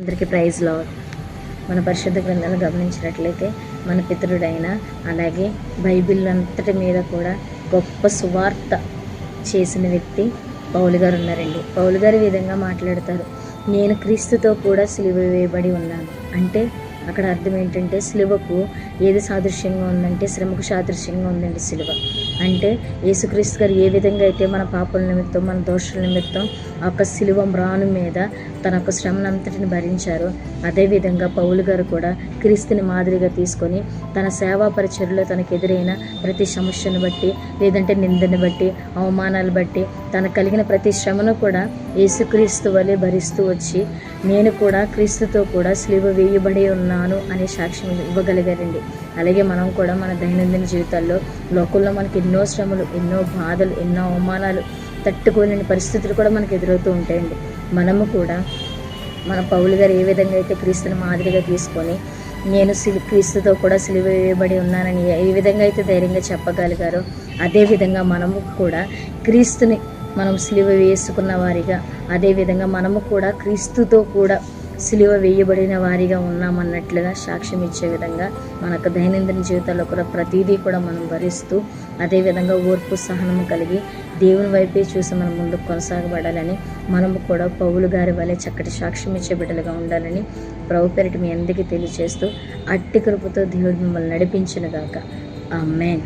అందరికీ praise lord. మన పరిశుద్ధ గ్రంథాలను గమనించినట్లయితే మన పితరుడైన అలాగే బైబిల్ అంతటి మీద కూడా గొప్ప సువార్త చేసిన వ్యక్తి పౌలు గారు ఉన్నారండి. పౌలు గారు ఈ విధంగా మాట్లాడతారు, నేను క్రీస్తుతో కూడా సిలువ వేయబడి ఉన్నాను. అంటే అక్కడ అర్థం ఏంటంటే సిలువకు ఏది సాదృశ్యంగా ఉందంటే శ్రమకు సాదృశ్యంగా ఉందండి సిలువ. అంటే యేసుక్రీస్తు గారు ఏ విధంగా అయితే మన పాపల నిమిత్తం మన దోషుల నిమిత్తం ఆ యొక్క సిలువ మ్రాను మీద తన యొక్క శ్రమనంతటిని భరించారో అదేవిధంగా పౌలు గారు కూడా క్రీస్తుని మాదిరిగా తీసుకొని తన సేవా పరిచర్యలో తనకు ఎదురైన ప్రతి సమస్యను బట్టి లేదంటే నిందను బట్టి అవమానాలు బట్టి తనకు కలిగిన ప్రతి శ్రమను కూడా యేసుక్రీస్తు వలె భరిస్తూ వచ్చి నేను కూడా క్రీస్తుతో కూడా సిలువ వేయబడి ఉన్నాను అనే సాక్ష్యం ఇవ్వగలిగారండి. అలాగే మనం కూడా మన దైనందిన జీవితాల్లో లోకంలో మనకి ఎన్నో శ్రమలు, ఎన్నో బాధలు, ఎన్నో అవమానాలు, తట్టుకోలేని పరిస్థితులు కూడా మనకు ఎదురవుతూ ఉంటాయండి. మనము కూడా మన పౌలు గారు ఏ విధంగా అయితే క్రీస్తుని మాదిరిగా తీసుకొని నేను క్రీస్తుతో కూడా సిలువ వేయబడి ఉన్నానని ఏ విధంగా అయితే ధైర్యంగా చెప్పగలిగారో అదేవిధంగా మనము కూడా క్రీస్తుని మనం సిలువ వేసుకున్న వారిగా అదేవిధంగా మనము కూడా క్రీస్తుతో కూడా సిలువ వేయబడిన వారిగా ఉన్నామన్నట్లుగా సాక్ష్యం ఇచ్చే విధంగా మనకు దైనందిన జీవితాల్లో కూడా ప్రతిదీ కూడా మనం భరిస్తూ అదేవిధంగా ఓర్పు సహనము కలిగి దేవుని వైపే చూసి మనం ముందుకు కొనసాగబడాలని మనము కూడా పౌలు గారి వలె చక్కటి సాక్ష్యం ఇచ్చే బిడ్డలుగా ఉండాలని ప్రభు పేరిట మీ అందరికీ తెలియజేస్తూ అట్టి కృపతో దేవుడు మిమ్మల్ని నడిపించును గాక. ఆమేన్.